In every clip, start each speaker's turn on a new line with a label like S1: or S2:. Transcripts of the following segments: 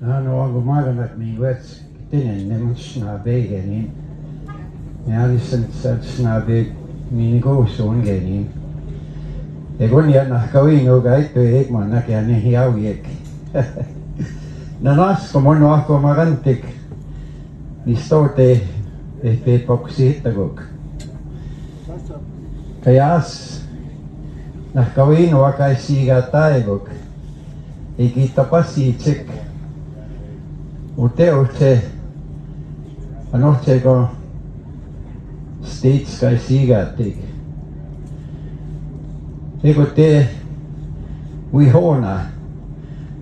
S1: Onko maailmat niin vets tinen ne musna begenin. Ja lisan sna beg mini gosuun genin. Egon ja nakawin o gait ek man nakyan ni hiawik. Nanas ko mon ako magantik. Ni stote pe poksitagok. Kayas nakawin o kay siga taegok. Ikita pa si chik. Ute anoche ko states kay sigatik. Ikute wihona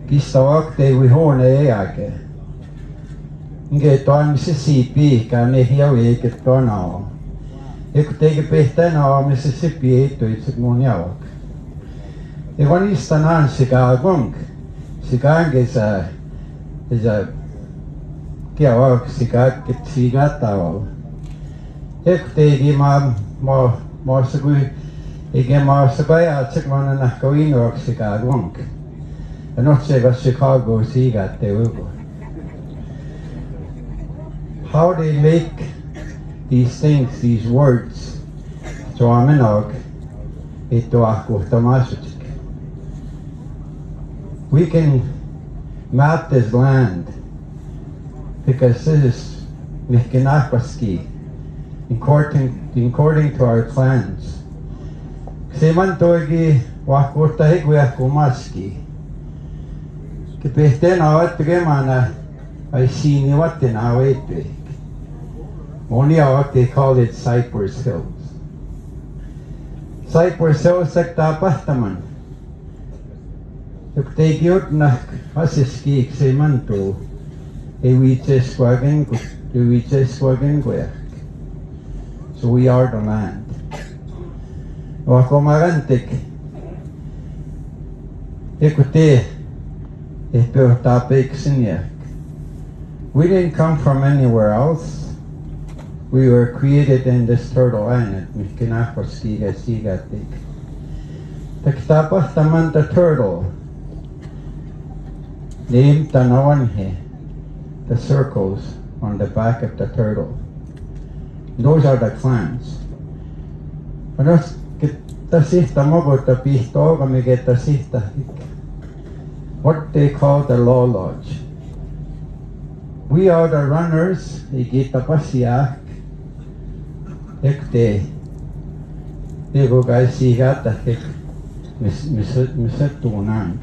S1: kistawakte wihona eake. Nge toan Mississippi kane hiawe ke tonao. Ikute ke pehtana Mississippi eto itse moniawak. Ikonista nan sikagong sikange sa kia wak sigatawa. Ikute ma sagui ige ma sagaya chikmana nakawin wak sikagong. Anoche was Chicago sigate ugo. How they make these things, these words, so aminog ito ako tamasuk. We can map this land because this is Mihkinakwaski according to our clans. Seman togi wakutahig wakumaski. Kipehten awat gemana ay sini watin awete. Only awat they call it Cypress Hills. Cypress Hills taman. If they get na asiski semanto, so we are the land. Wakomarantik. Ekute we didn't come from anywhere else. We were created in this turtle island. Taktapas taman the turtle. Name Tanawanhe, the circles on the back of the turtle. Those are the clans. What they call the law lodge. We are the runners. Igitapasiak. Ekte. Ego guys sigata hik misetunang.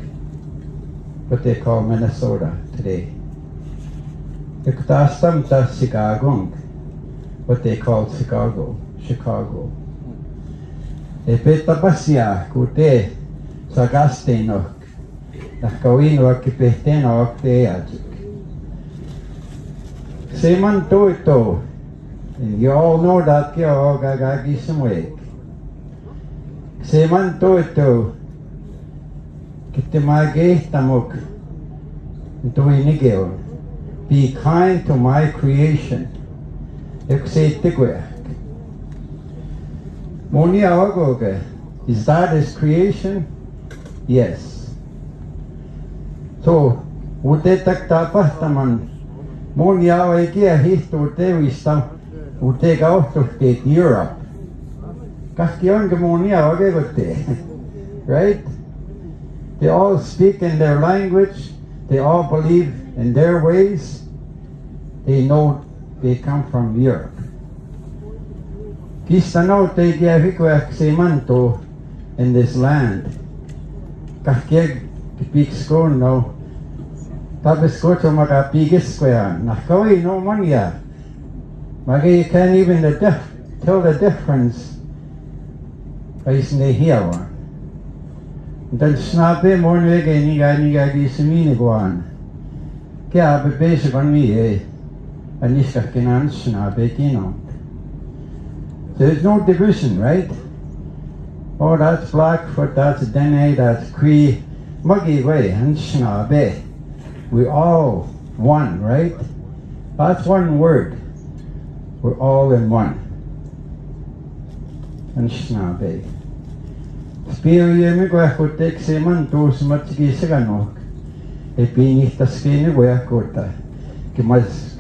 S1: What they call Minnesota today. Iktastam ta Chicago. What they call Chicago. Epetapasia kute sagasteno. Nakawin wakipehten wakteajuk. Seman toito. And you all know that kya gagagi samwek. Seman toito. Kitimage tamuk. Tuinigil. Be kind to my creation. Eksetikwe. Moni awagoge. Is that his creation? Yes. So, ute taktapah taman. Moni awagia histo te wistam. Ute gautustet Europe. Kaskion gemoni awagegote. Right? They all speak in their language. They all believe in their ways. They know they come from Europe. Kistano te giavikwak semanto in this land. Kaskieg kipiksko no. Tabisko to makapigiskwean. Nakawi no manya. Magi you can't even tell the difference. Isne hiawan. Dan snape mornwege niga gisemine guan. Kya be basic on me Anishka kinan snape kino. There's no division, right? Oh, that's Blackfoot, that's Dene, that's Cree, Muggy way, and snabe. We all one, right? That's one word. We're all in one. And snabe. Spirio mi gwahotek seman to smatgi siganok. e pinihtaskini weakota kimas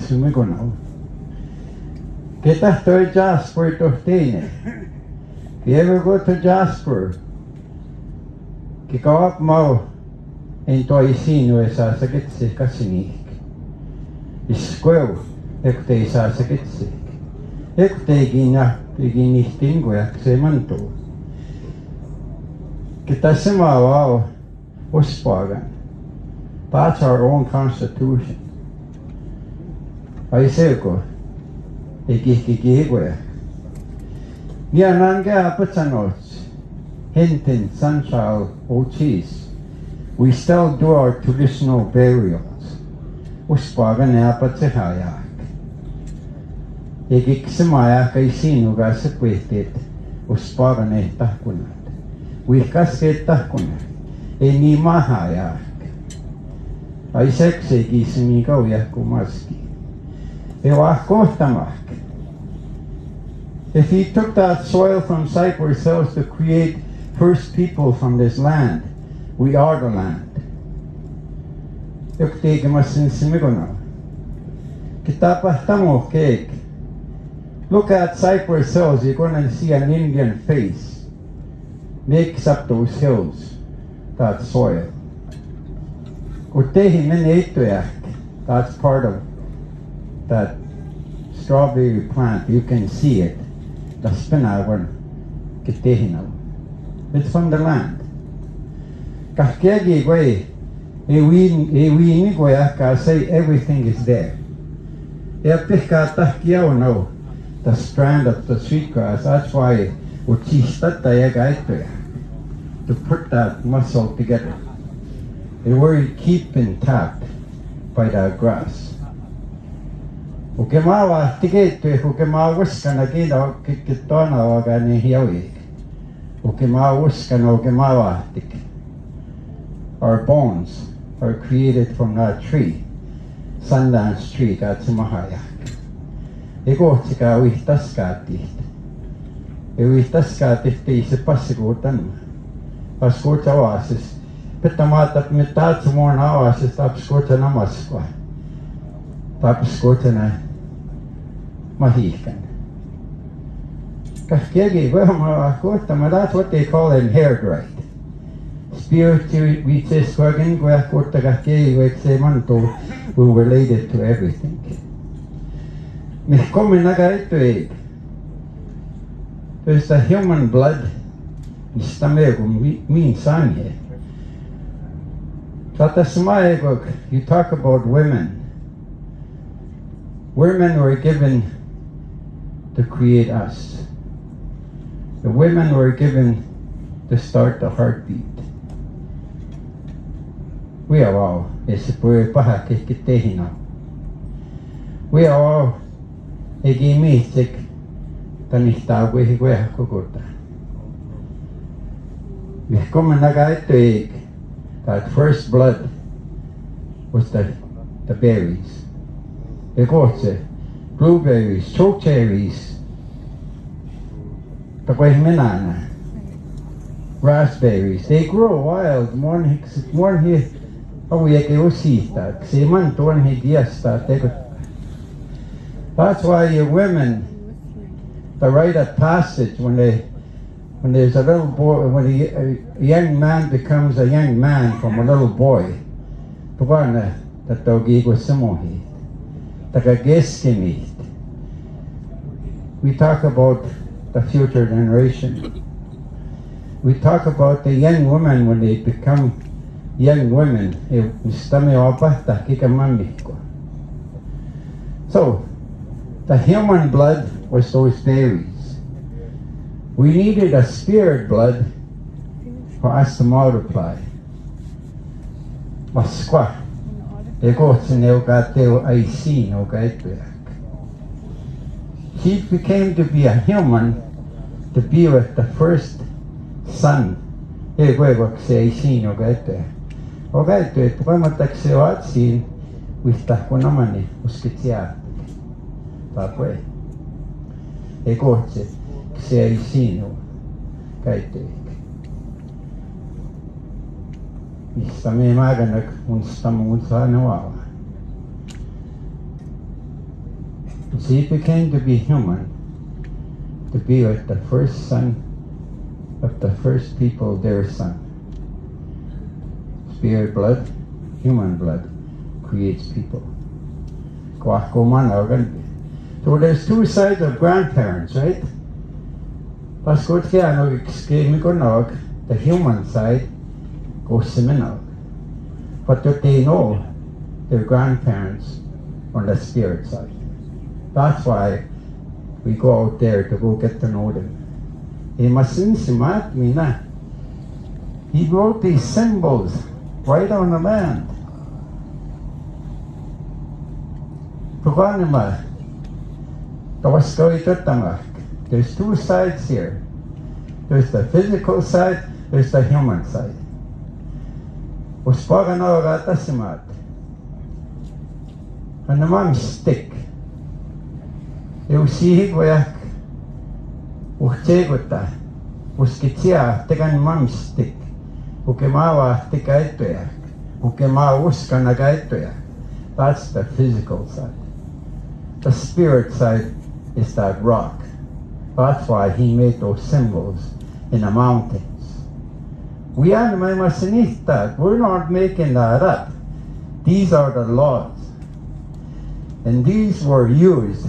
S1: sumigonaw kita to Jasper tohtine. If you ever go to Jasper, kikawak mo into isino sasakit si kasinik. Iskwew ekte sasakit si. Ekte ginihtingo yak se manto. Kita simawa uspagan. That's our own constitution. I say ko. Ikikikikwe. Niananga apatanots. Hintin sanchal ochis. We still do our traditional burials. Uspagan apatsahayak. Ikiksimaya kay sino gasipwitit. Uspagan tahkunat. Wikaskit tahkunat. Ni mahayak. Ay sekse kisimigaw yakumaski. If he took that soil from Cyprus hills to create first people from this land, we are the land. Look at Cyprus hills, you're going to see an Indian face. Makes up those hills, that soil. That's part of that strawberry plant. You can see it. The spinawan kitehinaw. It's from the land. Kahkegi way, ewini goya say everything is there. No, the strand of the sweetgrass. That's why to put that muscle together. They were keep intact by that grass. Ukemawa tiket ukemawa kana kino kitona wagani hiyawi. Ukemawa kana ukemawa tik. Our bones are created from that tree, Sundance tree, that's Mahayak. Ego tika wihtaskati. Wihtaskati se pasigutan. Paskuta oasis. Pitamata mitat sumona oasis tapskuta namaskwa. Tapskuta na mahikan. Kahkegi, that's what they call in hair dry. Spiritual, we say swagging, we say manto, we're related to everything. There's the human blood, you talk about women. Women were given to create us. The women were given to start the heartbeat. We are all we are all egimitic tanistagwe higuekogota. That first blood was the berries. Blueberries, chokecherries, raspberries. They grow wild. That's why your women, the rite of passage, when there's a little boy, when a young man becomes a young man from a little boy, we talk about the future generation. We talk about the young women when they become young women. So, the human blood was those berries. We needed a spirit blood for us to multiply. She became to be a human to be with the first son. mistä me määränä kunstamuunsa nuava. He became to be human, to be like the first son of the first people, their son. Spirit blood, human blood, creates people. So there's two sides of grandparents, right? The human side goes to but that they know their grandparents on the spirit side. That's why we go out there to go get to know them. He wrote these symbols right on the land. There's two sides here. There's the physical side, there's the human side. And the mom stick. You see where Uchegota Uskitia taken mom stick. Ukemawa tikaitoya. Ukema uskanagaitoya. That's the physical side. The spirit side is that rock. That's why he made those symbols in the mountains. We must need that. We're not making that up. These are the laws. And these were used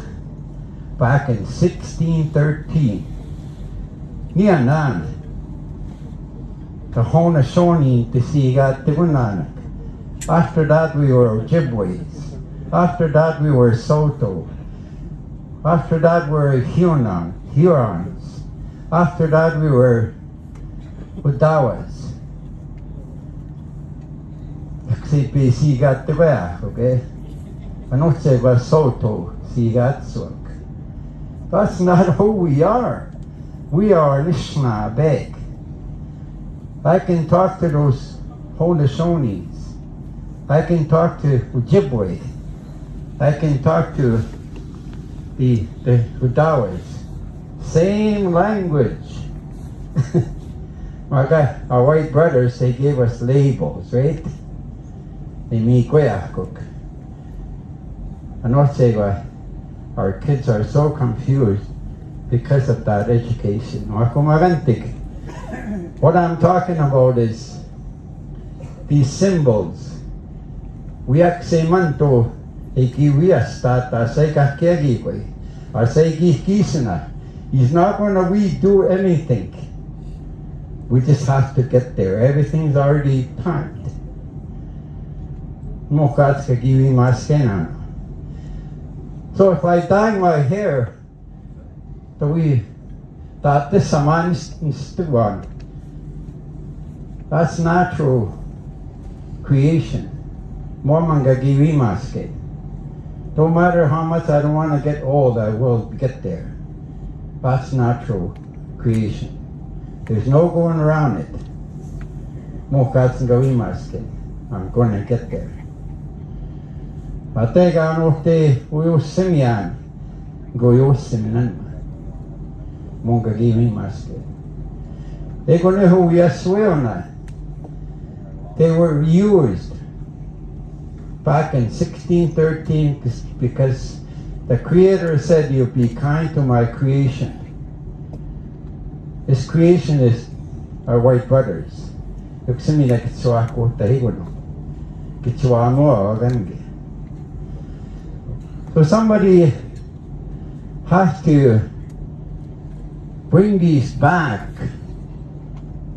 S1: back in 1613. Nianan. The Haudenosaunee to Sigat Tibunanak. After that we were Ojibways. After that we were Soto. After that we were Hurons. After that we were Odawas. Except Sigat Tibet, okay? Anoche was Soto, Sigat Suak. That's not who we are. We are Lishna Beg. I can talk to those Haudenosaunees. I can talk to Ojibwe. I can talk to the Odawas. Same language. Our white brothers, they gave us labels, right? They make cook. And also, our kids are so confused because of that education. What I'm talking about is these symbols. We say manto ekiwiastata seikakegikoi. Or seikikisana. He's not going to redo anything. We just have to get there. Everything's already timed. So if I dye my hair, that's natural creation. No matter how much I don't want to get old, I will get there. That's natural creation. There's no going around it. I'm going to get there. They were used back in 1613 because the Creator said, "You be kind to my creation." This creation is our white brothers. So somebody has to bring these back,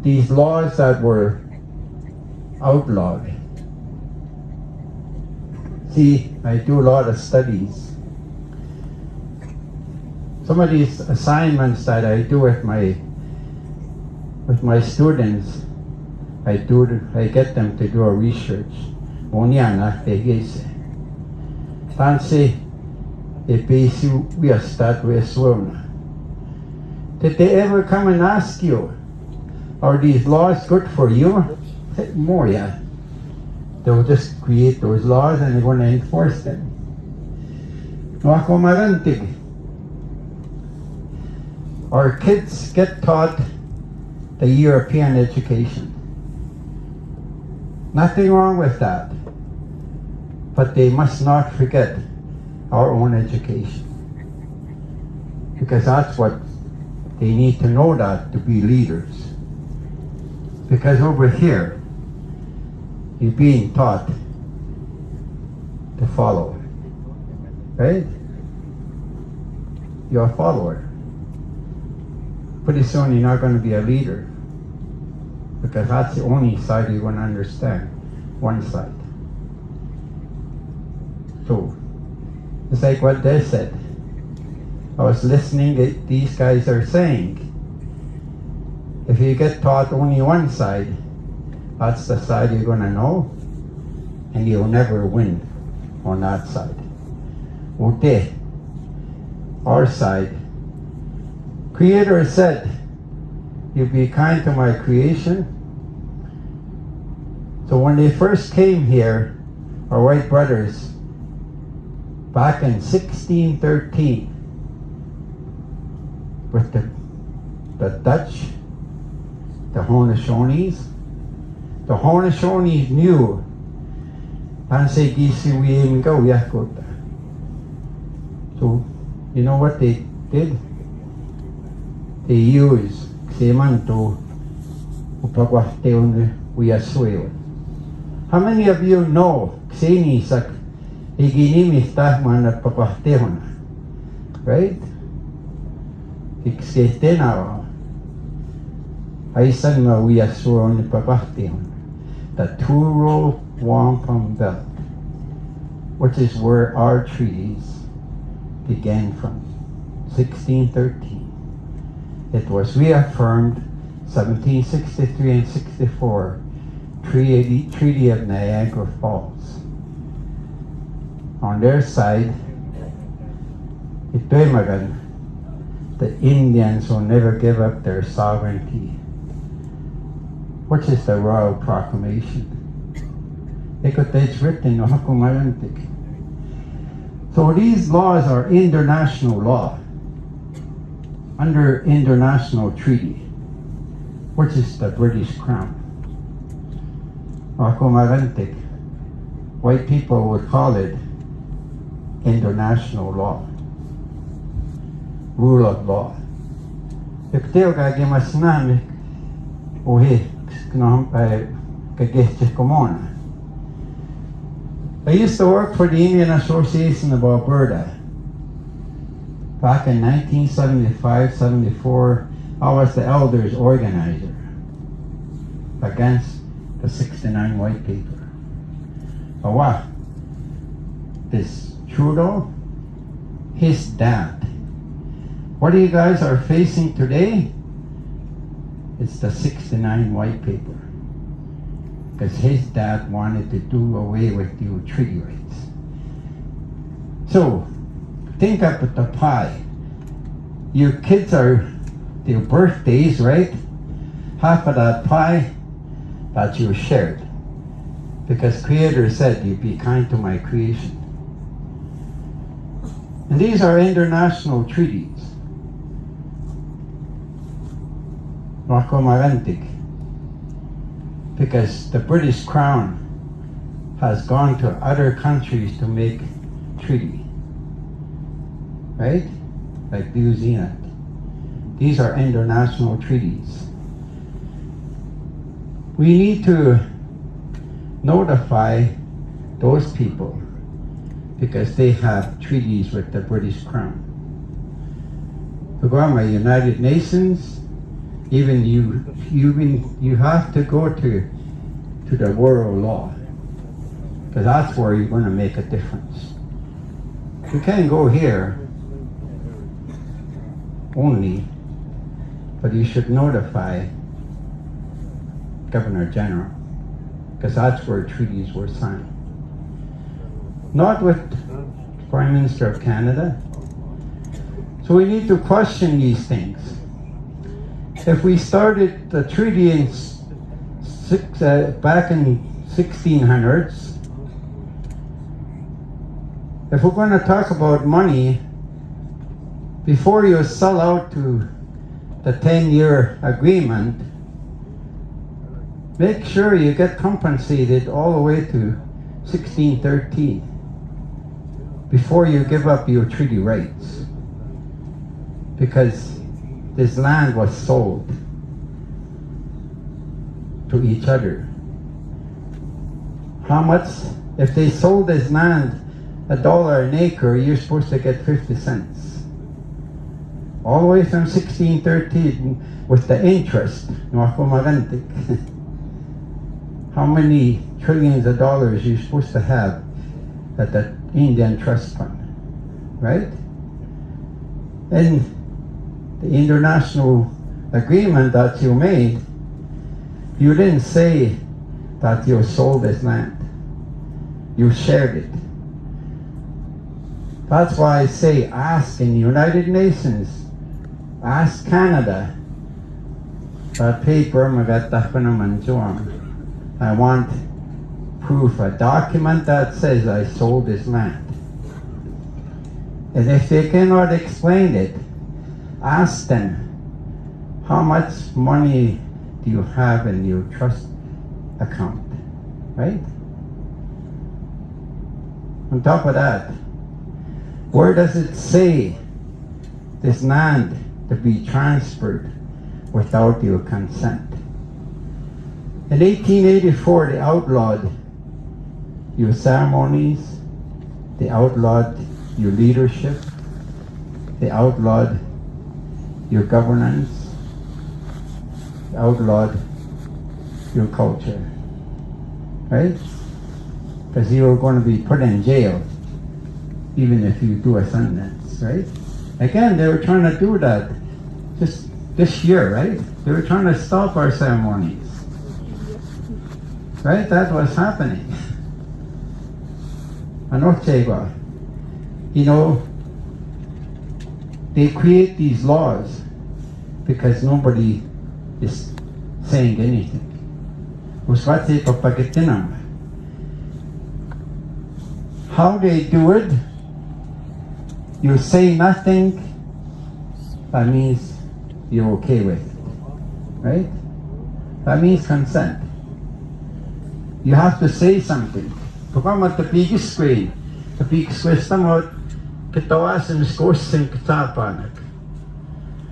S1: these laws that were outlawed. See, I do a lot of studies. Some of these assignments that I do with my students, I get them to do a research. Did they ever come and ask you, are these laws good for you? More, yeah. They'll just create those laws and they're going to enforce them. Our kids get taught the European education. Nothing wrong with that. But they must not forget our own education. Because that's what they need to know, that to be leaders. Because over here, you're being taught to follow. Right? You're a follower. Pretty soon you're not going to be a leader. Because that's the only side you're going to understand. One side. So, it's like what they said. I was listening to these guys are saying. If you get taught only one side, that's the side you're going to know. And you'll never win on that side. Okay. Our side. Creator said, you be kind to my creation. So when they first came here, our white brothers, back in 1613, with the Dutch, the Haunishonis knew, so you know what they did? They used Semanto upagwahteon uyasuyo. How many of you know Kseni sak iginimi tahman at pagwahteon? Right? Iksetena aisan ma uyasuyo ni pagwahteon. The two-row wampum belt, which is where our treaties began from, 1613. It was reaffirmed 1763 and 64, Treaty of Niagara Falls. On their side, Itoimagan, the Indians will never give up their sovereignty, which is the Royal Proclamation. It's written in Hakumalantik. So these laws are international law, under international treaty, which is the British Crown. Hakumalantik, white people would call it international law, rule of law. I used to work for the Indian Association of Alberta. Back in 1975-74, I was the elders organizer against the 69 white people. But what? This Trudeau, his dad. What you guys are facing today? It's the 69 white people. Because his dad wanted to do away with the treaty rights. So, think up at the pie. Your kids are their birthdays, right? Half of that pie that you shared. Because Creator said, you be kind to my creation. And these are international treaties. Marantic. Because the British Crown has gone to other countries to make treaty. Right? Like New Zealand. These are international treaties. We need to notify those people because they have treaties with the British Crown. Programa United Nations, even you have to go to the world law, because that's where you're going to make a difference. You can't go here only, but you should notify Governor General, because that's where treaties were signed. Not with Prime Minister of Canada. So we need to question these things. If we started the treaty in back in 1600s, if we're going to talk about money, before you sell out to the 10-year agreement, make sure you get compensated all the way to 1613 before you give up your treaty rights, because this land was sold to each other. How much? If they sold this land $1 an acre, you're supposed to get 50 cents. All the way from 1613 with the interest. How many trillions of dollars you're supposed to have at the Indian Trust Fund, right? And the international agreement that you made, you didn't say that you sold this land. You shared it. That's why I say ask in the United Nations, ask Canada, that paper I want proof, a document that says I sold this land. And if they cannot explain it, ask them, how much money do you have in your trust account, right? On top of that, where does it say this land to be transferred without your consent? In 1884, they outlawed your ceremonies, they outlawed your leadership, they outlawed your governance, they outlawed your culture, right? Because you were going to be put in jail even if you do a sentence, right? Again, they were trying to do that just this year, right? They were trying to stop our ceremonies, right? That was happening. Anochega, you know, they create these laws because nobody is saying anything. How they do it, you say nothing, that means you're okay with it, right? That means consent. You have to say something. Pagkamat tapigis screen, tapigis tamot, kitawas and skos and kitapanak.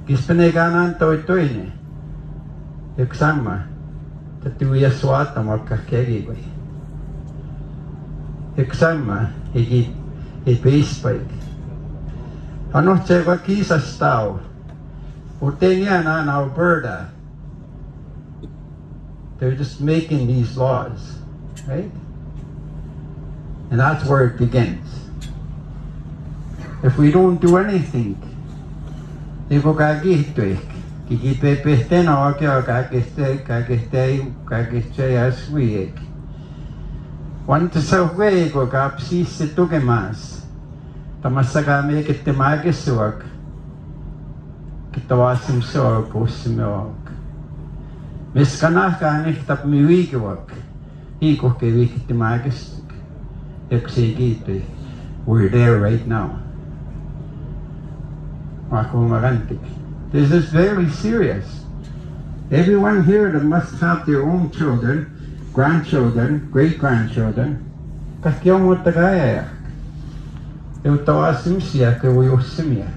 S1: Gispaneganan to ito ini. Eksama, tatuya swata magkakegi ko. Eksama, base spike. Ano cheva kisa stao? Utenya na Alberta. They're just making these laws, right? And that's where it begins. If we don't do anything, they go kagitwek. Kikipepeste na wakyo kagiste aswiek. Want to say go kapsi situgemas. Tamasagami kitemagiswak. Kitawasim so posimiok. Miskanah kanik tap miwigiwak. Iko kiwikitemagis. Exegite. We're there right now. This is very serious. Everyone here that must have their own children, grandchildren, great-grandchildren. Kakyong mo tagaya. Eutawasim siya kawayosim.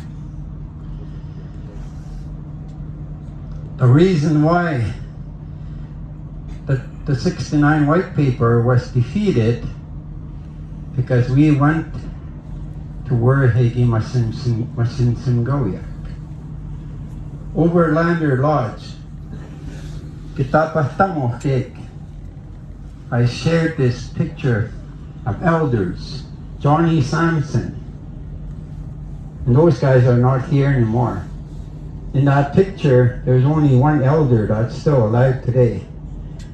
S1: The reason why the 69 white paper was defeated because we went to where Hegi Masinsingoya. Overlander Lodge. Kitapatamo Hek. I shared this picture of elders. Johnny Sampson. And those guys are not here anymore. In that picture, there's only one elder that's still alive today.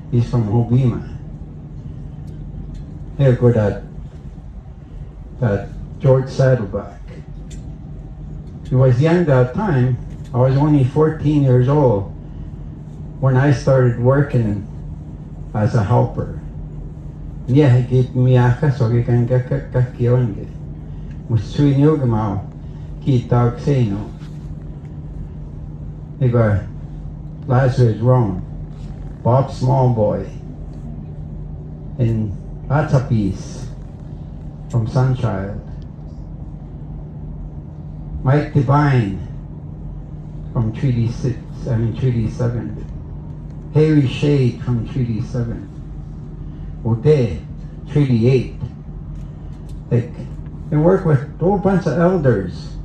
S1: He's from Hobima. Here go that George Saddleback. He was young that time. I was only 14 years old when I started working as a helper. Yeah, he gave me a so he can get kakionge. Musui nyogmao, kitag seno. He go, Lazarus is wrong. Bob Smallboy, and that's a piece from Sunchild. Mike Devine from Treaty 7. Harry Shade from Treaty 7. O'Day, Treaty 8. Like, they work with a whole bunch of elders.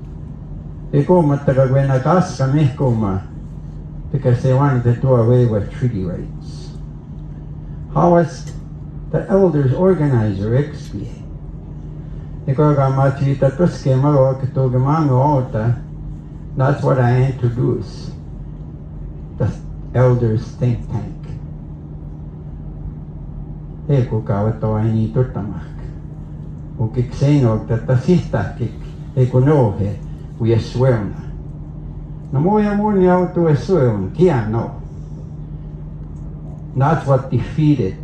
S1: They go matagagwenagas kami kuma because they wanted to do away with treaty rights. How was the elders organize your XP? That's what I introduce. The elders think tank. Eko kawato ay nito tamak. Ukikseno tatasista kik ekonohe uyaswelna. Namoya mo niya to esweln kiano. That's what defeated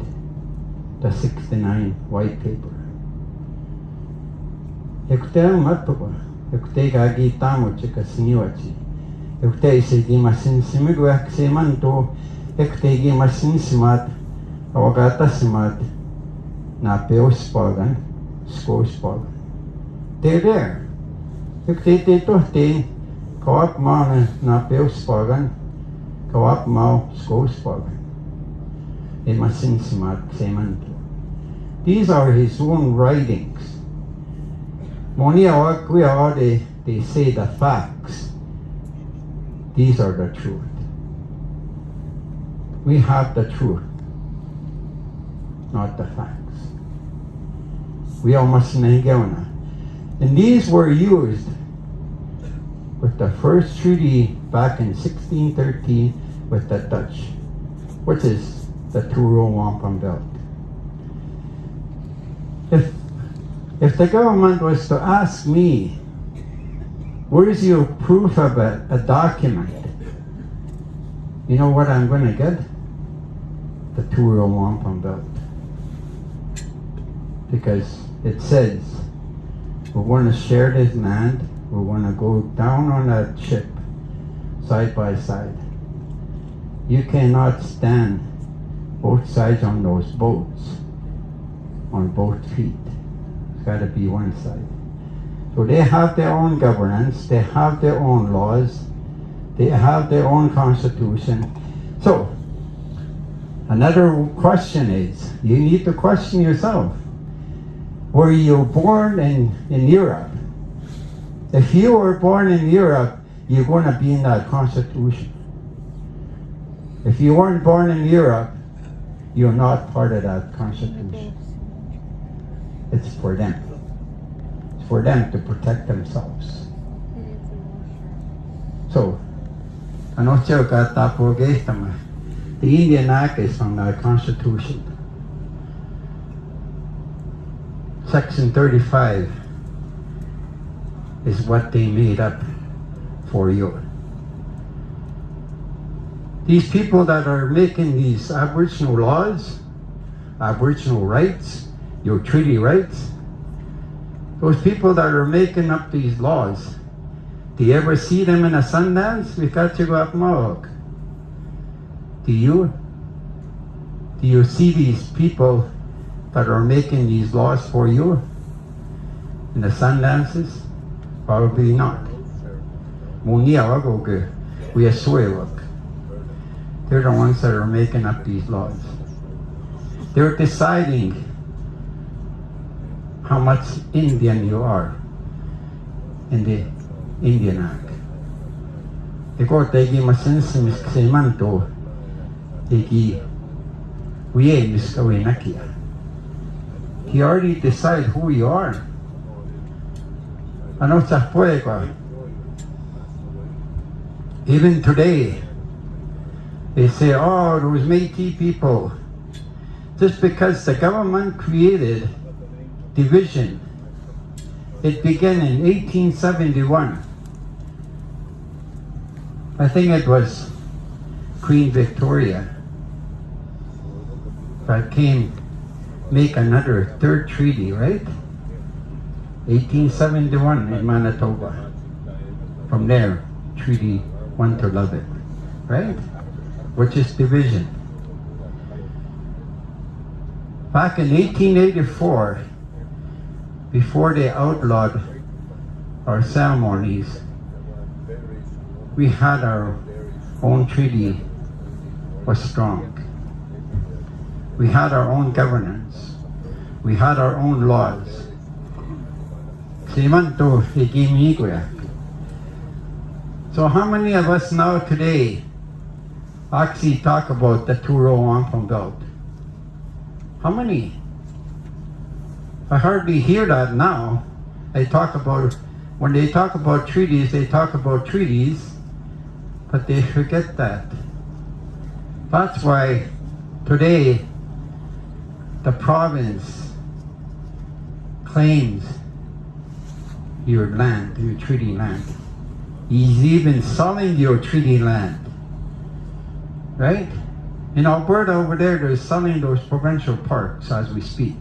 S1: the 69 white paper. Ekuteo matuwa. Ekute gagi tamo chika siniwachi. Ekute se di masin simigu akse manto. Ekute gi masin simat. Awagata simat. Na peos pagan. Scores pagan. They're there. Ekute te tohte. Kawap mao na peos pagan. Kawap mao scores pagan. E masin simat se manto. These are his own writings. They say the facts. These are the truth. We have the truth, not the facts. We all must negona. And these were used with the first treaty back in 1613 with the Dutch, which is the Truro Wampum Belt. If the government was to ask me, where's your proof of a document? You know what I'm going to get? The Truro Wampum Belt. Because it says, we're going to share this land, we're going to go down on that ship, side by side. You cannot stand both sides on those boats, on both feet. Got to be one side. So they have their own governance, they have their own laws, they have their own constitution. So, another question is, you need to question yourself. Were you born in Europe? If you were born in Europe, you're going to be in that constitution. If you weren't born in Europe, you're not part of that constitution. It's for them. It's for them to protect themselves. So, the Indian Act is from the Constitution. Section 35 is what they made up for you. These people that are making these Aboriginal laws, Aboriginal rights, your treaty rights, those people that are making up these laws, do you ever see them in a Sundance? We got to go up Mohawk. Do you? Do you see these people that are making these laws for you in the Sundances? Probably not. We are Suewak. They're the ones that are making up these laws. They're deciding how much Indian you are in the Indian Act. He already decided who you are. Even today, they say, oh, those Métis people. Just because the government created division. It began in 1871. I think it was Queen Victoria that came make another third treaty, right? 1871 in Manitoba. From there, Treaty 1 to 11, right? Which is division. Back in 1884, before they outlawed our ceremonies, we had our own treaty was strong. We had our own governance. We had our own laws. So how many of us now today actually talk about the two-row wampum belt? How many? I hardly hear that now. When they talk about treaties, they talk about treaties, but they forget that. That's why today the province claims your land, your treaty land. He's even selling your treaty land, right? In Alberta over there, they're selling those provincial parks as we speak.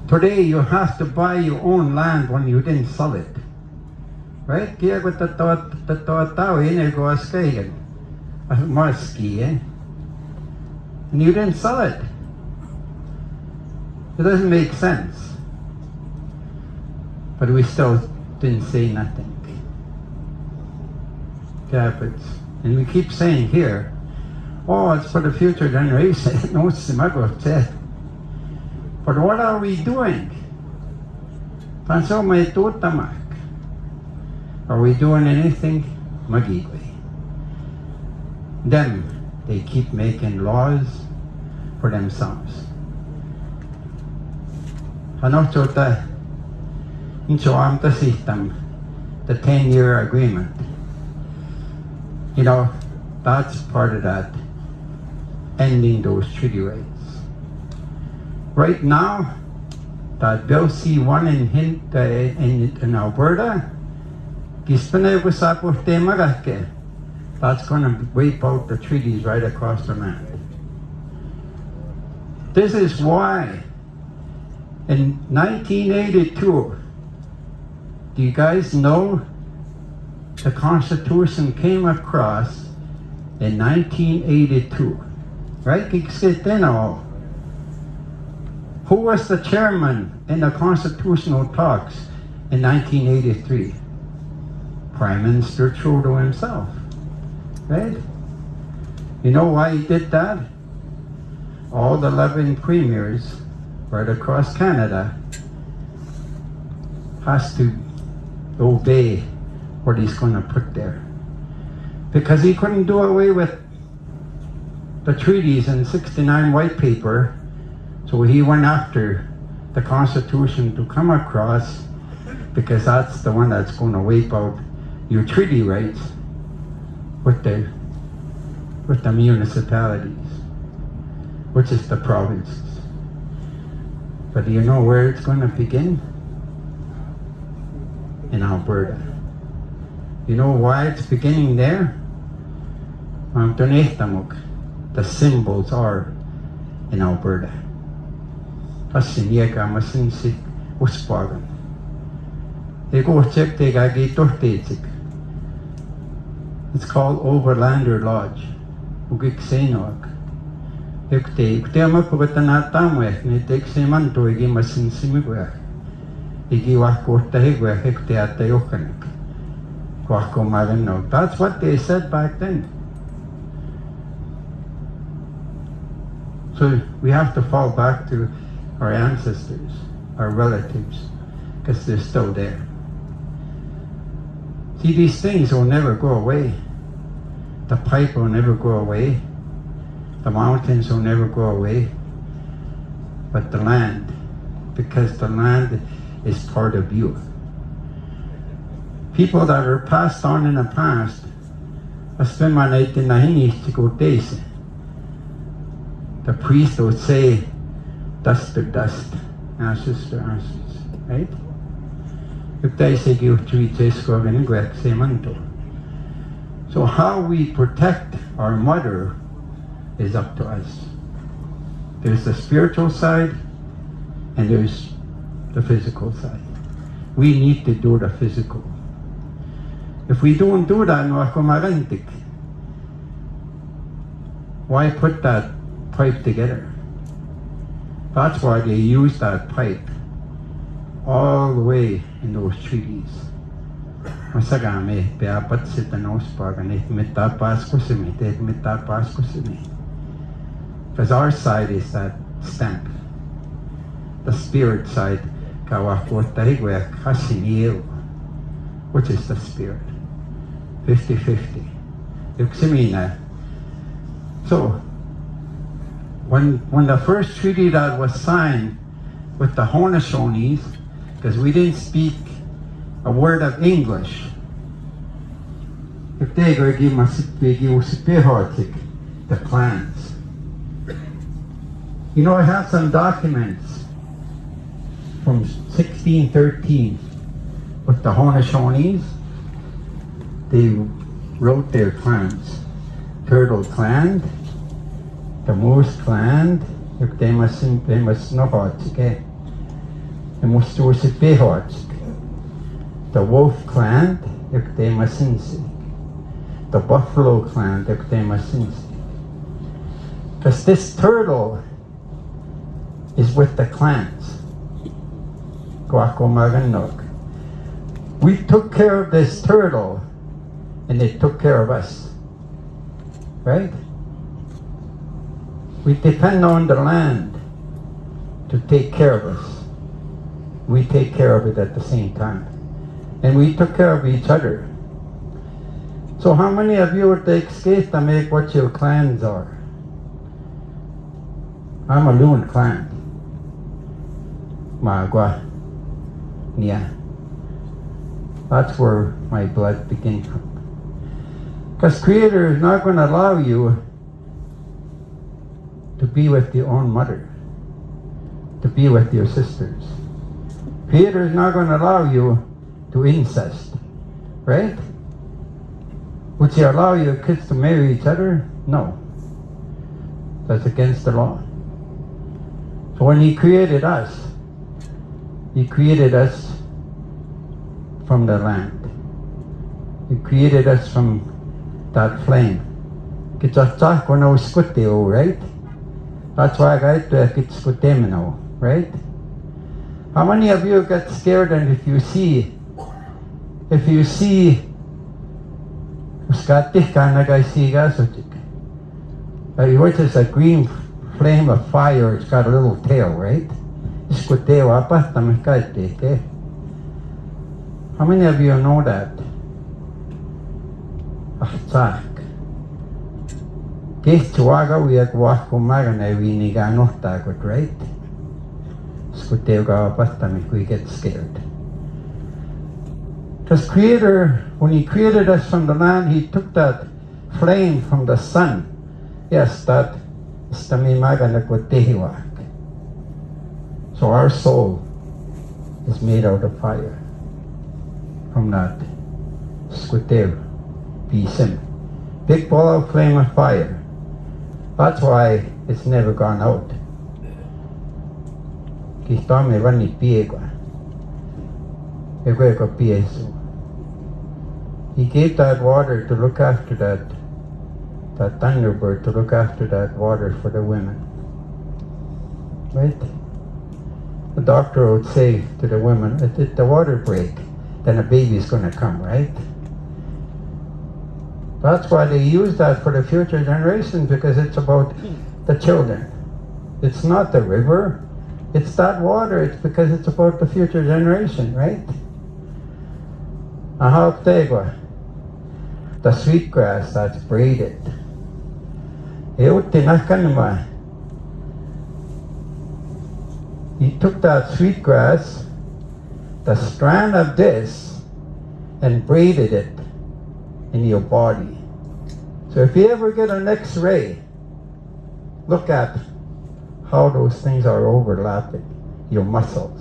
S1: Today, you have to buy your own land when you didn't sell it, right? Kaya ko tao go askayan, maski and you didn't sell it. It doesn't make sense. But we still didn't say nothing. Yeah, and we keep saying here, oh, it's for the future generation. No, it's the but what are we doing? Are we doing anything? Magigway. Them, they keep making laws for themselves. The 10-year agreement. You know, that's part of that, ending those treaty rights. Right now, that Bill C1 in Alberta, that's going to wipe out the treaties right across the land. This is why in 1982, do you guys know the Constitution came across in 1982? Right? Who was the chairman in the constitutional talks in 1983? Prime Minister Trudeau himself. Right? You know why he did that? All the 11 premiers right across Canada has to obey what he's going to put there. Because he couldn't do away with the treaties in 69 white paper, so he went after the Constitution to come across, because that's the one that's going to wipe out your treaty rights with the municipalities, which is the provinces. But do you know where it's going to begin? In Alberta. You know why it's beginning there? The symbols are in Alberta. It's called Overlander Lodge. That's what they said back then. So we have to fall back to our ancestors, our relatives, because they're still there. See, these things will never go away. The pipe will never go away. The mountains will never go away. But the land, because the land is part of you. People that are passed on in the past, the priest would say, dust to dust, ashes to ashes, right? So how we protect our mother is up to us. There's the spiritual side and there's the physical side. We need to do the physical. If we don't do that, Why put that pipe together? That's why they use that pipe all the way in those treaties. Masagame, beapat sitanos pagane, mitapas kusimi, mitapas kusimi. Because our side is that stamp. The spirit side, kawakotahigwe kasinil, which is the spirit. 50-50. Yuksimina. So, when the first treaty that was signed with the Haunishonis, because we didn't speak a word of English, if they go give the clans. You know, I have some documents from 1613 with the Haunishonis. They wrote their clans. Turtle clan, the Moose clan, if they must know how to get. They must do the Wolf clan, if they must see. The Buffalo clan, if they must see. Because this turtle is with the clans. We took care of this turtle, and they took care of us. Right? We depend on the land to take care of us. We take care of it at the same time. And we took care of each other. So how many of you would take space to make what your clans are? I'm a Loon clan. Magua. Nia. That's where my blood begins from. Because Creator is not going to allow you to be with your own mother, to be with your sisters. Creator is not going to allow you to incest, right? Would He allow your kids to marry each other? No. That's against the law. So when He created us from the land. He created us from that flame. Kitachak no skuteo, right? That's why I got to skutemino, right? How many of you get scared and if you see which is a green flame of fire, it's got a little tail, right? How many of you know that? Right? We get scared. Because Creator, when He created us from the land, He took that flame from the sun. Yes, that is the Mimaga. So our soul is made out of fire from that squitev, bisim. Big ball of flame of fire. That's why it's never gone out. He gave that water to look after that thunderbird, to look after that water for the women. Right? The doctor would say to the women, if the water break, then a baby's going to come, right? That's why they use that for the future generations, because it's about the children. It's not the river, it's that water. It's because it's about the future generation, right? The sweet grass that's braided. He took that sweet grass, the strand of this, and braided it in your body. So if you ever get an X-ray, look at how those things are overlapping, your muscles.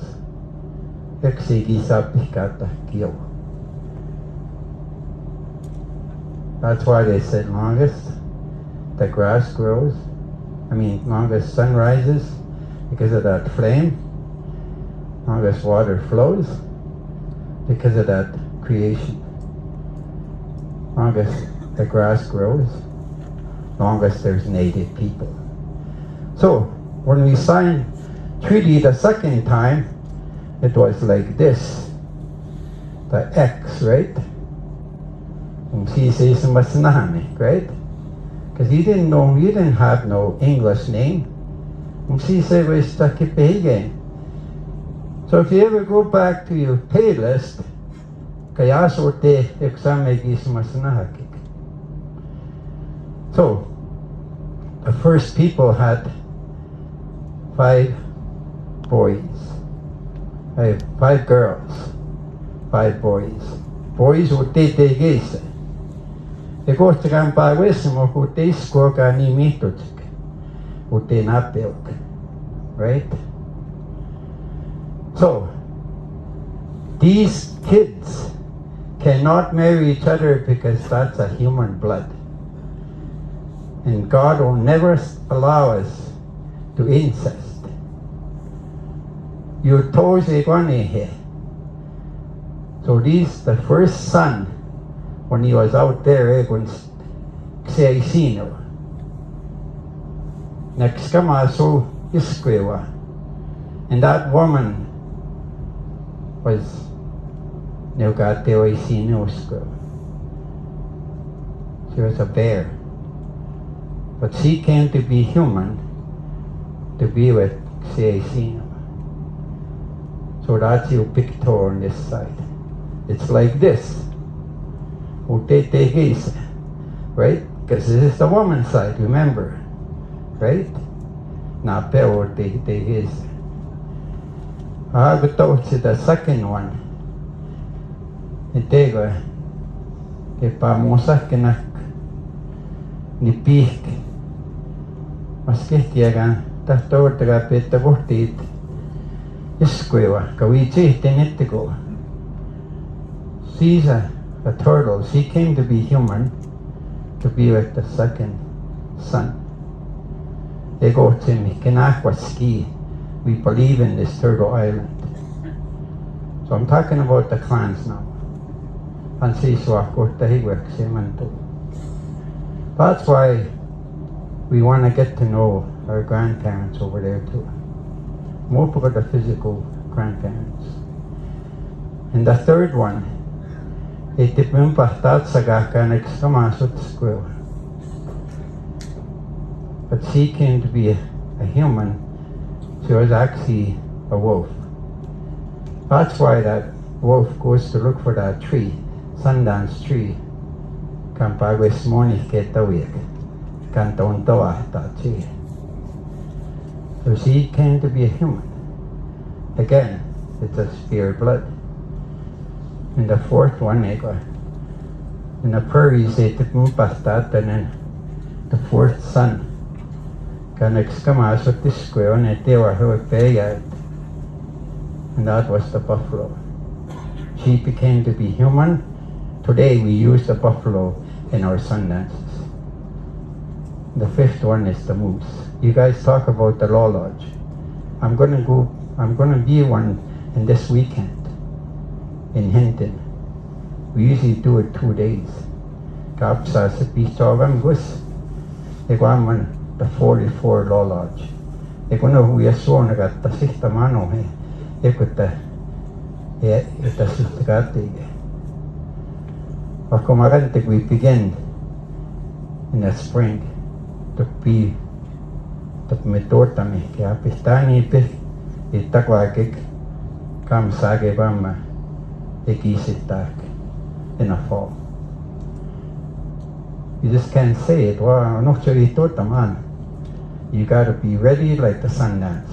S1: That's why they said longest the grass grows, longest sun rises because of that flame, longest water flows because of that creation. Longest the grass grows, long as there's native people. So when we signed treaty the second time, it was like this, the X, right? He says right? Because he didn't have no English name. He said was the Kipege. So if you ever go back to your pay list, kaya sorte examegis masnahakik. So the first people had 5 boys, 5 girls, 5 boys. Boys were te e kohta kan paavesimo ku teisko ka ni mitutsik ku te napilk, right? So these kids cannot marry each other because that's a human blood, and God will never allow us to incest. Your toes here. So the first son, when he was out there, when Seisino, next kamaso iskwewa, and that woman was Neugate Isino. She was a bear, but she came to be human to be with Seisino. So that's your picture on this side. It's like this. Right? Because this is the woman's side, remember? Right? Now, pero is. But the second one. Itego. Pamosa kenak. Ni pik. Maskehtiagan. Tahtor taga peta vortit. Isquewa. Kawichi tenetigo. Caesar. A turtle, she came to be human, to be with the second son. They go to me, Kanakwaski. We believe in this turtle island. So I'm talking about the clans now. That's why we want to get to know our grandparents over there too. More about the physical grandparents. And the third one, itipim pastat sagaka nagskamasot squirrel. But she came to be a human. She was actually a wolf. That's why that wolf goes to look for that tree, Sundance tree. Kampagwes morning ketawik. Kanton toa tachi. So she came to be a human. Again, it's a spirit blood. And the fourth one, in the prairies, they took pastat, and then the fourth son, kanexkamasot this square, and they were her payat. And that was the buffalo. She became to be human. Today we use the buffalo in our sun dances. The fifth one is the moose. You guys talk about the law lodge. I'm gonna be one in this weekend. In Hinton. We usually do it 2 days. Kapsa sa Pichogam Gus. Iguaman the 44 Law Lodge. Iguano we are so nagat the sixth mano he. Ikuta ita sistagati. Akomagantik we begin in the spring to be the metortami. Kaya pistani pi itakwagik kam sage bama. In the fall. You just can't say it. Well, you got to be ready like the Sundance.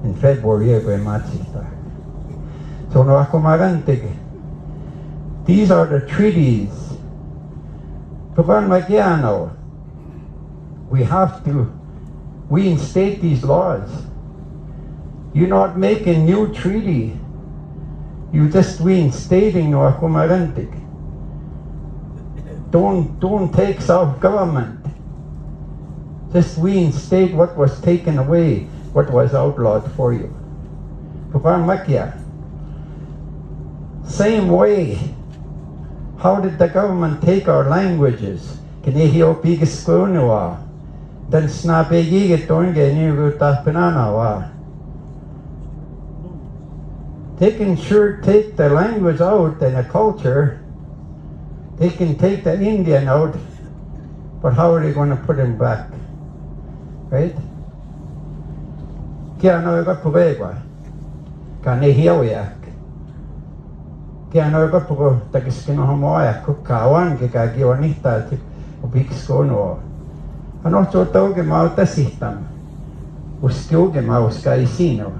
S1: In February, so these are the treaties. We have to reinstate these laws. You're not making new treaty. You just reinstating or kumarantik. Don't take self-government. Just reinstate what was taken away, what was outlawed for you. Same way, how did the government take our languages? Kinihio Pigiskunua. Then Snappy Gigatonga New Tapanana. They can sure take the language out and the culture. They can take the Indian out, but how are they going to put him back? Right? Kaya no got pugwa. Kanihioyak. Kaya no got pugo tagiskino homoya kukawan kikagiwanita ubikiskono. Ano chotoge mauta system. Uskyoge mauskaisino.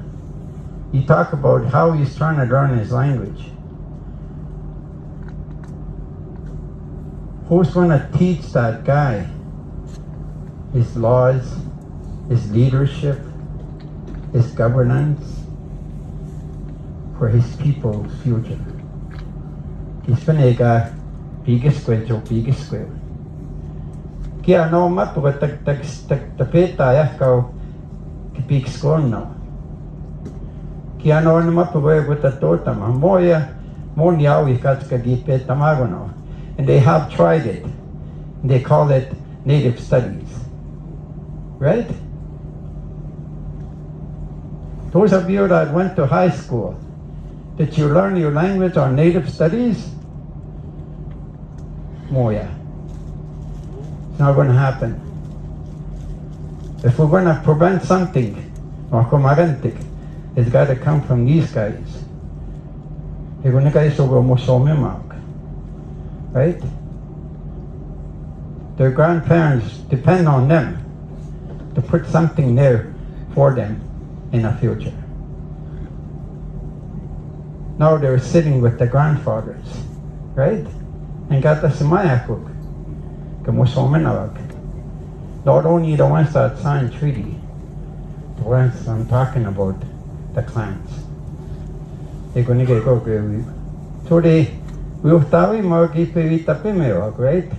S1: He talk about how he's trying to learn his language. Who's going to teach that guy his laws, his leadership, his governance for his people's future? He's pinega biggest squid. Kaya no mapuga tapeta yakao kipik skono. Kaya no mapuga with the totama moya monyawi katska gipe tamagono. And they have tried it. And they call it native studies. Right? Those of you that went to high school, did you learn your language on native studies? Moya. It's not going to happen. If we're going to prevent something, it's got to come from these guys. They're going to guys over Musomimak. Right? Their grandparents depend on them to put something there for them in the future. Now they're sitting with the grandfathers, right? And got the Semayakuk, not only the ones that signed treaty, the ones I'm talking about, the clans. They're going to get go agree. So they Uhtawi mogi pevita pimeo, right?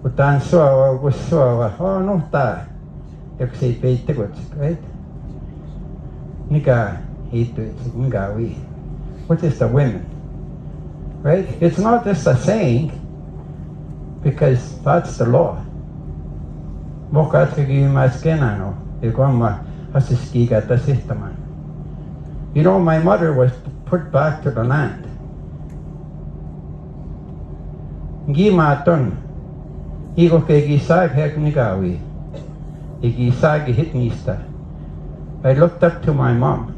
S1: Utan suawa gusuawa, oh no ta. If say pay tickets, right? Nika hate it, ngawi. What is the women? Right? It's not just a saying, because that's the law. Mokatigi maskenano, igoma hasiskiga ta sistaman. You know, my mother was put back to the land. Gimaton, Igo Kegisag Heknigawi, Igisag Hitnista. I looked up to my mom.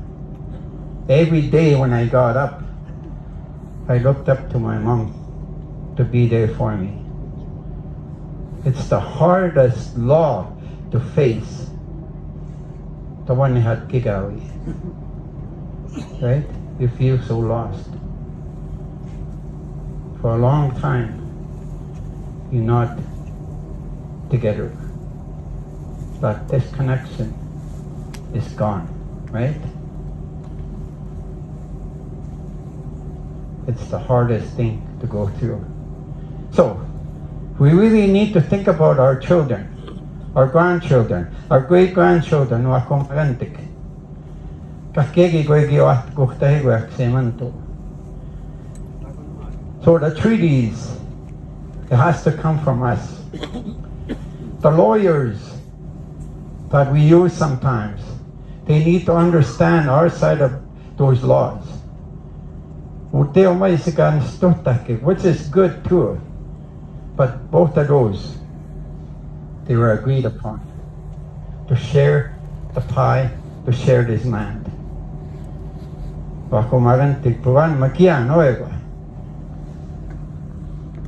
S1: Every day when I got up, I looked up to my mom to be there for me. It's the hardest law to face. The one that had Kigawi. Right? You feel so lost. For a long time, you're not together. But this connection is gone, right? It's the hardest thing to go through. So, we really need to think about our children, our grandchildren, our great-grandchildren, so the treaties, it has to come from us. The lawyers that we use sometimes, they need to understand our side of those laws. Which is good too. But both of those, they were agreed upon. To share the pie, to share this land.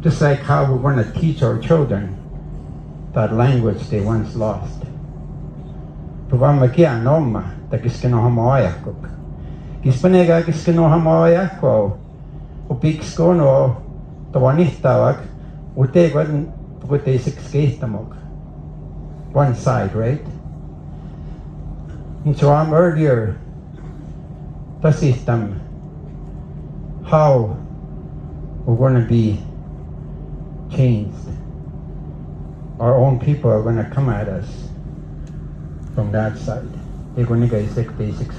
S1: Just like how we're going to teach our children that language they once lost. One side, right? And so I'm earlier, the system, how we're going to be changed. Our own people are going to come at us from that side. They're going to get sick basics.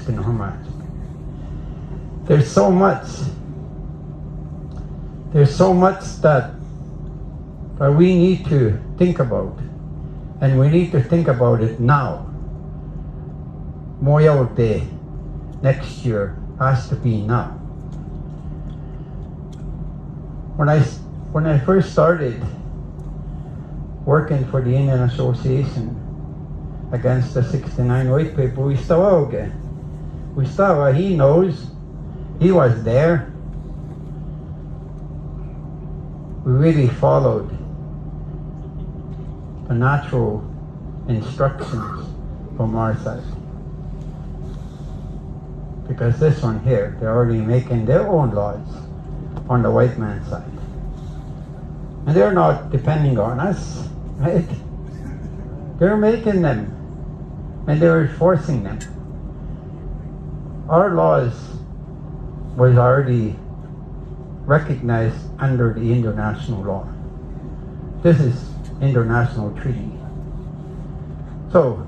S1: There's so much that But we need to think about, and we need to think about it now. Memorial Day next year has to be now. When I first started working for the Indian Association against the 69 white people, we stava, he knows, he was there. We really followed the natural instructions from our side. Because this one here, they're already making their own laws on the white man's side. And they're not depending on us, right? They're making them, and they're enforcing them. Our laws was already recognized under the international law. This is international treaty. So,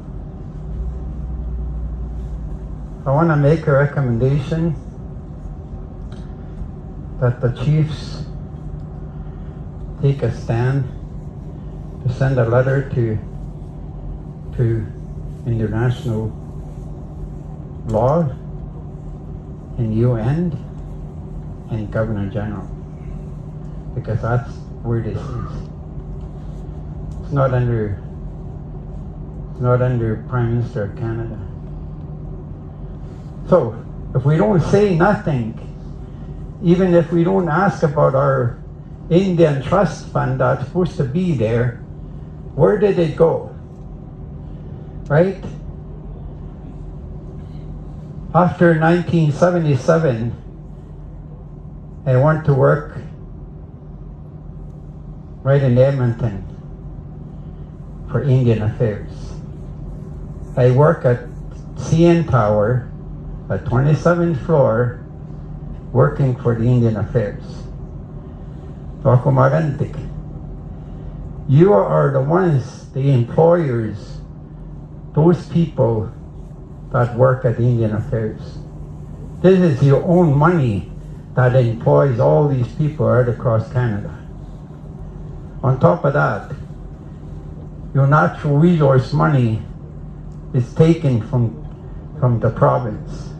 S1: I want to make a recommendation that the chiefs take a stand to send a letter to international law and UN and Governor General, because that's where this is. It's not under Prime Minister of Canada. So, if we don't say nothing, even if we don't ask about our Indian trust fund that's supposed to be there, where did it go? Right? After 1977, I went to work right in Edmonton for Indian Affairs. I work at CN Tower, at 27th floor, working for the Indian Affairs. You are the ones, the employers, those people that work at Indian Affairs. This is your own money that employs all these people right across Canada. On top of that, your natural resource money is taken from the province.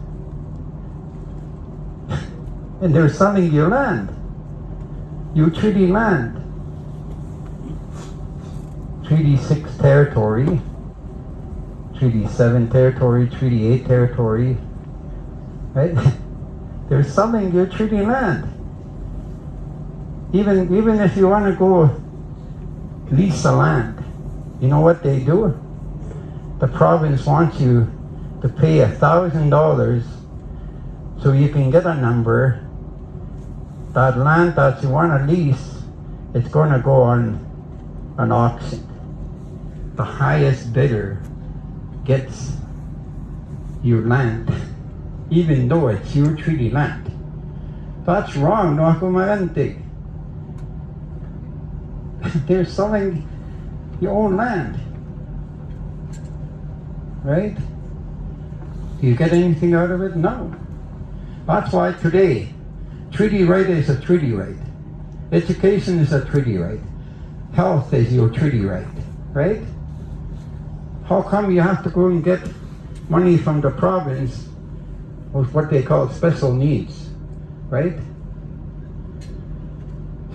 S1: And they're selling your land, your treaty land. Treaty 6 territory, Treaty 7 territory, Treaty 8 territory, right? They're selling your treaty land. Even if you want to go lease the land, you know what they do? The province wants you to pay $1,000 so you can get a number. That land that you want to lease, it's going to go on an auction. The highest bidder gets your land, even though it's your treaty land. That's wrong, no ako magante. They're selling your own land, right? Do you get anything out of it? No. That's why today, treaty right is a treaty right. Education is a treaty right. Health is your treaty right, right? How come you have to go and get money from the province with what they call special needs, right?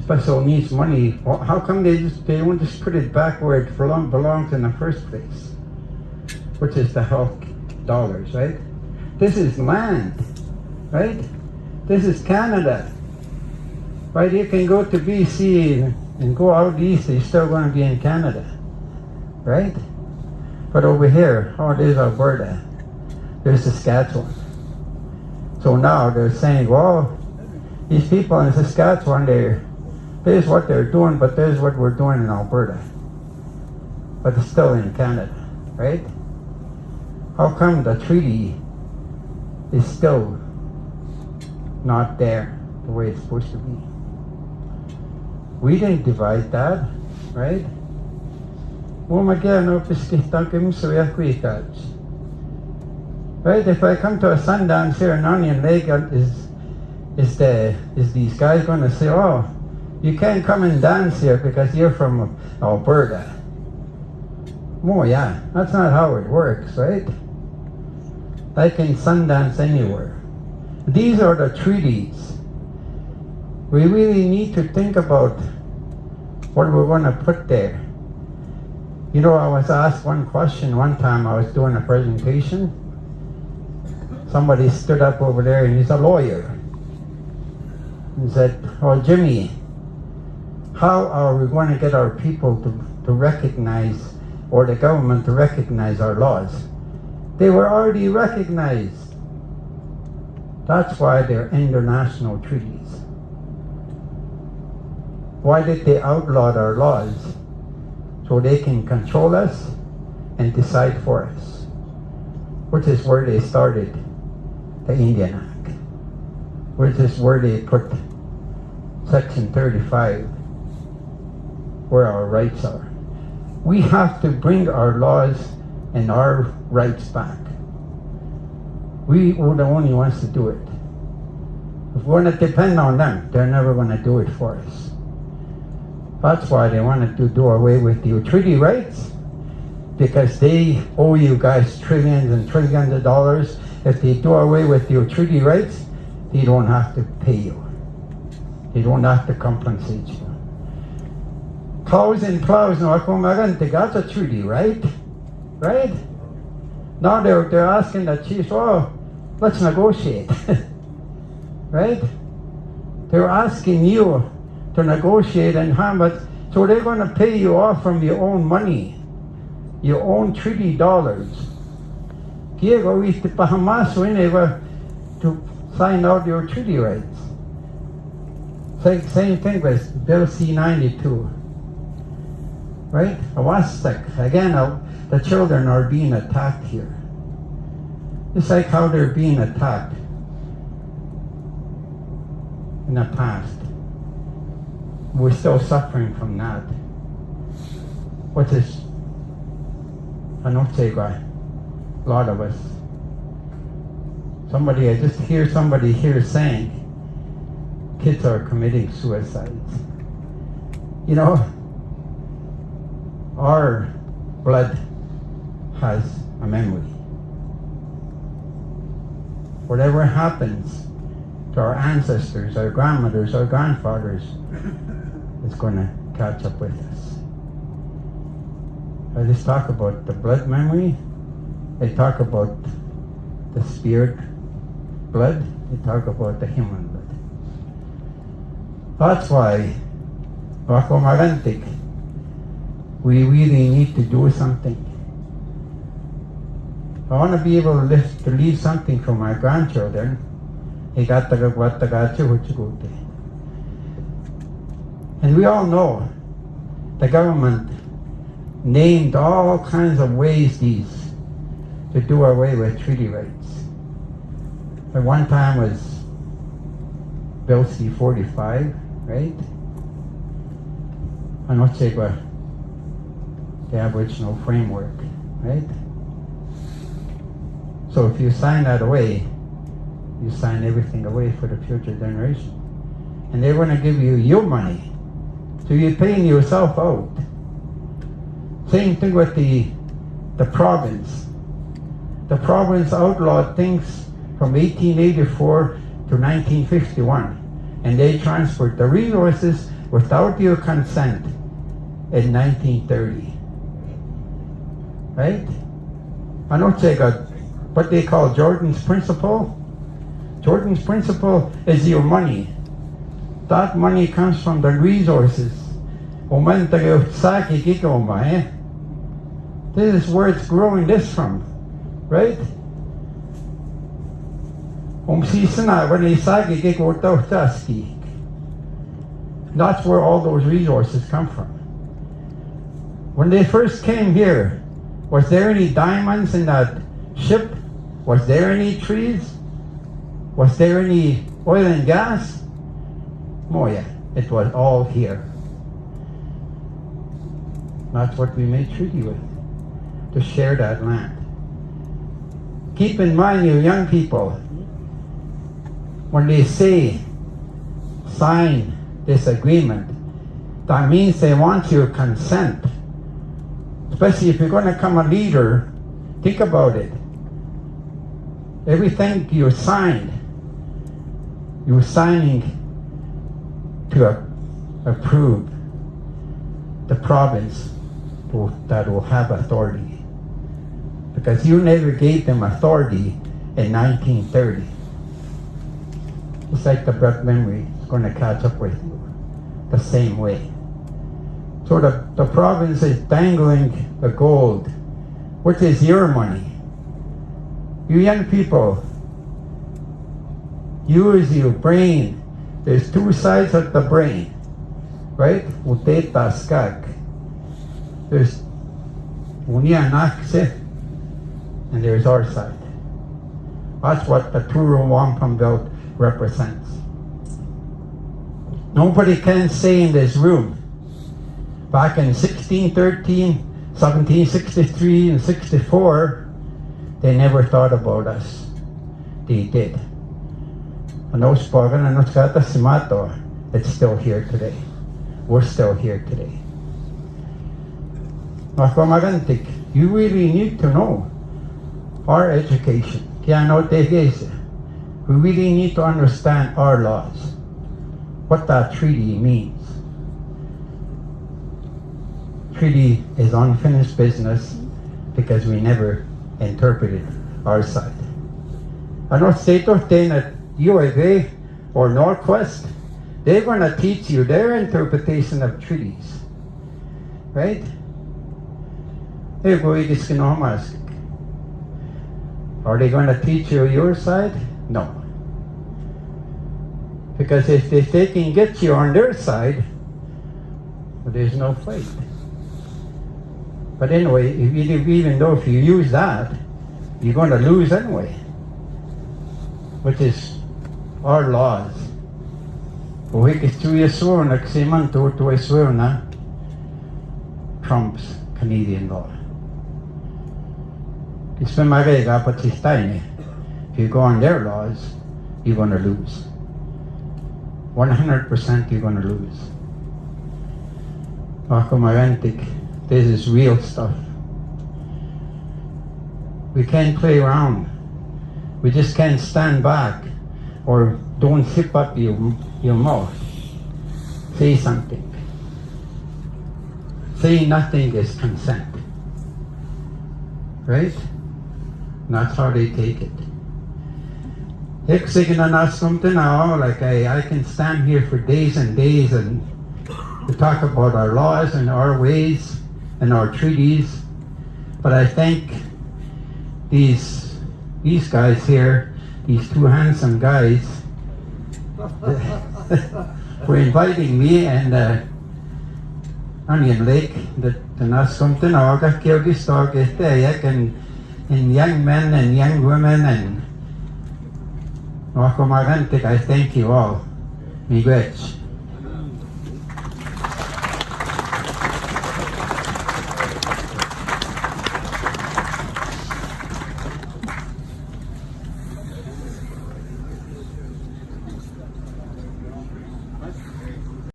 S1: Special needs money. Well, how come they won't just put it back where it belongs in the first place, which is the health dollars, right? This is land, right? This is Canada, right? You can go to BC and go out east, you're still going to be in Canada, right? But over here, oh, there's Alberta, there's Saskatchewan. So now they're saying, well, these people in Saskatchewan, there's what they're doing, but there's what we're doing in Alberta. But it's still in Canada, right? How come the treaty is still not there the way it's supposed to be? We didn't divide that, right? Right? If I come to a sundance here in Onion Lake, is these guys going to say, oh, You can't come and dance here because you're from Alberta. Oh yeah, that's not how it works, right? They can Sundance anywhere. These are the treaties. We really need to think about what we're going to put there. You know, I was asked one question one time. I was doing a presentation. Somebody stood up over there, and he's a lawyer. He said, "Oh, Jimmy, how are we going to get our people to recognize, or the government to recognize our laws?" They were already recognized. That's why they're international treaties. Why did they outlaw our laws? So they can control us and decide for us, which is where they started the Indian Act, which is where they put Section 35, where our rights are. We have to bring our laws and our rights back. We were the only ones to do it. If we're going to depend on them, they're never going to do it for us. That's why they wanted to do away with your treaty rights, because they owe you guys trillions and trillions of dollars. If they do away with your treaty rights, they don't have to pay you. They don't have to compensate you. Cows and plows, no, that's a treaty, right? Right? Now they're asking the chiefs, oh, let's negotiate. Right? They're asking you to negotiate and how much, so they're going to pay you off from your own money, your own treaty dollars. To sign out your treaty rights. Same thing with Bill C-92. Right? Again, the children are being attacked here. It's like how they're being attacked in the past. We're still suffering from that. What is, I don't say a lot of us. I just hear somebody here saying, kids are committing suicides. You know, our blood has a memory. Whatever happens to our ancestors, our grandmothers, our grandfathers, is going to catch up with us. I just talk about the blood memory. I talk about the spirit blood. I talk about the human blood. That's why, we really need to do something. I want to be able to leave something for my grandchildren. And we all know the government named all kinds of ways to do away with treaty rights. At one time was Bill C-45, right? And what's it about the Aboriginal framework, right? So if you sign that away, you sign everything away for the future generation. And they're going to give you your money. So you're paying yourself out. Same thing with the province. The province outlawed things from 1884 to 1951. And they transferred the resources without your consent in 1930. Right? I know they got what they call Jordan's Principle. Jordan's Principle is your money. That money comes from the resources. This is where it's growing this from, right? That's where all those resources come from. When they first came here, was there any diamonds in that ship? Was there any trees? Was there any oil and gas? Oh yeah, it was all here. That's what we made treaty with, to share that land. Keep in mind, you young people, when they say sign this agreement, that means they want your consent. Especially if you're going to become a leader, think about it. Everything you signed, you're signing to approve the province that will have authority. Because you never gave them authority in 1930. It's like the blood memory is going to catch up with you the same way. So the province is dangling the gold, which is your money. You young people, use your brain. There's two sides of the brain, right? Uteta skag. There's unia nakse, and there's our side. That's what the Truro Wampum Belt represents. Nobody can say in this room, back in 1613, 1763, and 64, they never thought about us. They did. And those Pagan and those Gata Simato, it's still here today. We're still here today. Magantik, you really need to know our education. We really need to understand our laws, what that treaty means. Treaty is unfinished business because we never interpreted our side. I know state of at UAV or Northwest, they're going to teach you their interpretation of treaties, right? Are they going to teach you your side? No. Because if they can get you on their side, well, there's no fight. But anyway, even though if you use that, you're going to lose anyway, which is our laws. Trump's Canadian law. If you go on their laws, you're going to lose. 100% you're going to lose. This is real stuff. We can't play around. We just can't stand back or don't zip up your mouth. Say something. Say nothing is consent. Right? And that's how they take it. Like I can stand here for days and days and to talk about our laws and our ways and our treaties, but I think these guys here, these two handsome guys, for inviting me and Onion Lake, the Nascomton Aga Kyrgyzstan, and young men and young women and I thank you all. Miigwech.